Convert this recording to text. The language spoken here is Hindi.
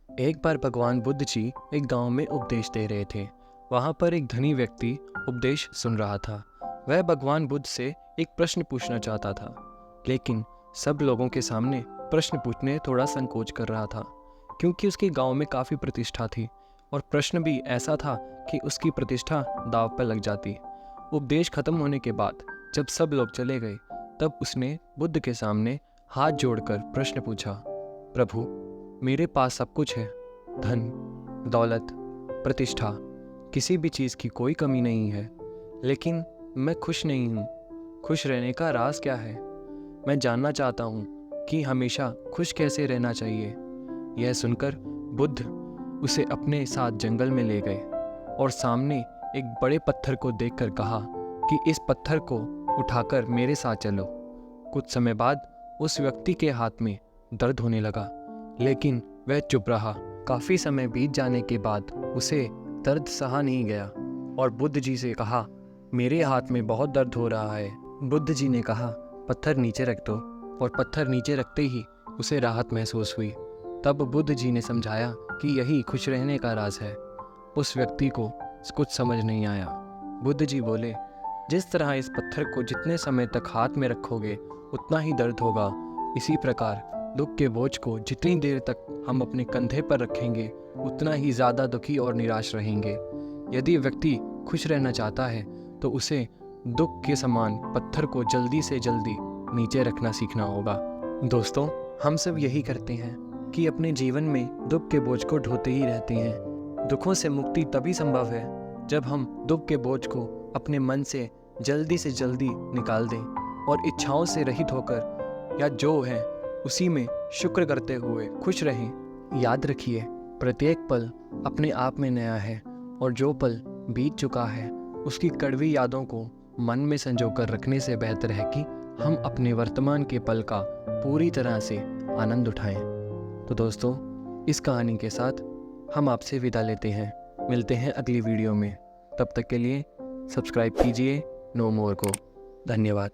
एक बार भगवान बुद्ध जी एक गांव में उपदेश दे रहे थे। वहां पर एक धनी व्यक्ति उपदेश सुन रहा था। वह भगवान बुद्ध से एक प्रश्न पूछना चाहता था, लेकिन सब लोगों के सामने प्रश्न पूछने थोड़ा संकोच कर रहा था, क्योंकि उसके गांव में काफ़ी प्रतिष्ठा थी और प्रश्न भी ऐसा था कि उसकी प्रतिष्ठा दांव पर लग जाती। उपदेश खत्म होने के बाद जब सब लोग चले गए, तब उसने बुद्ध के सामने हाथ जोड़कर प्रश्न पूछा, प्रभु, मेरे पास सब कुछ है, धन, दौलत, प्रतिष्ठा, किसी भी चीज़ की कोई कमी नहीं है, लेकिन मैं खुश नहीं हूँ। खुश रहने का राज क्या है? मैं जानना चाहता हूँ कि हमेशा खुश कैसे रहना चाहिए। यह सुनकर बुद्ध उसे अपने साथ जंगल में ले गए और सामने एक बड़े पत्थर को देखकर कहा कि इस पत्थर को उठाकर मेरे साथ चलो। कुछ समय बाद उस व्यक्ति के हाथ में दर्द होने लगा, लेकिन वह चुप रहा। काफ़ी समय बीत जाने के बाद उसे दर्द सहा नहीं गया और बुद्ध जी से कहा, मेरे हाथ में बहुत दर्द हो रहा है। बुद्ध जी ने कहा, पत्थर नीचे रख दो, और पत्थर नीचे रखते ही उसे राहत महसूस हुई। तब बुद्ध जी ने समझाया कि यही खुश रहने का राज है। उस व्यक्ति को कुछ समझ नहीं आया। बुद्ध जी बोले, जिस तरह इस पत्थर को जितने समय तक हाथ में रखोगे उतना ही दर्द होगा, इसी प्रकार दुख के बोझ को जितनी देर तक हम अपने कंधे पर रखेंगे उतना ही ज़्यादा दुखी और निराश रहेंगे। यदि व्यक्ति खुश रहना चाहता है तो उसे दुख के समान पत्थर को जल्दी से जल्दी नीचे रखना सीखना होगा। दोस्तों, हम सब यही करते हैं कि अपने जीवन में दुख के बोझ को ढोते ही रहते हैं। दुखों से मुक्ति तभी संभव है जब हम दुख के बोझ को अपने मन से जल्दी निकाल दें और इच्छाओं से रहित होकर या जो है उसी में शुक्र करते हुए खुश रहें। याद रखिए, प्रत्येक पल अपने आप में नया है और जो पल बीत चुका है उसकी कड़वी यादों को मन में संजो कर रखने से बेहतर है कि हम अपने वर्तमान के पल का पूरी तरह से आनंद उठाएं। तो दोस्तों, इस कहानी के साथ हम आपसे विदा लेते हैं। मिलते हैं अगली वीडियो में। तब तक के लिए सब्सक्राइब कीजिए नो मोर को। धन्यवाद।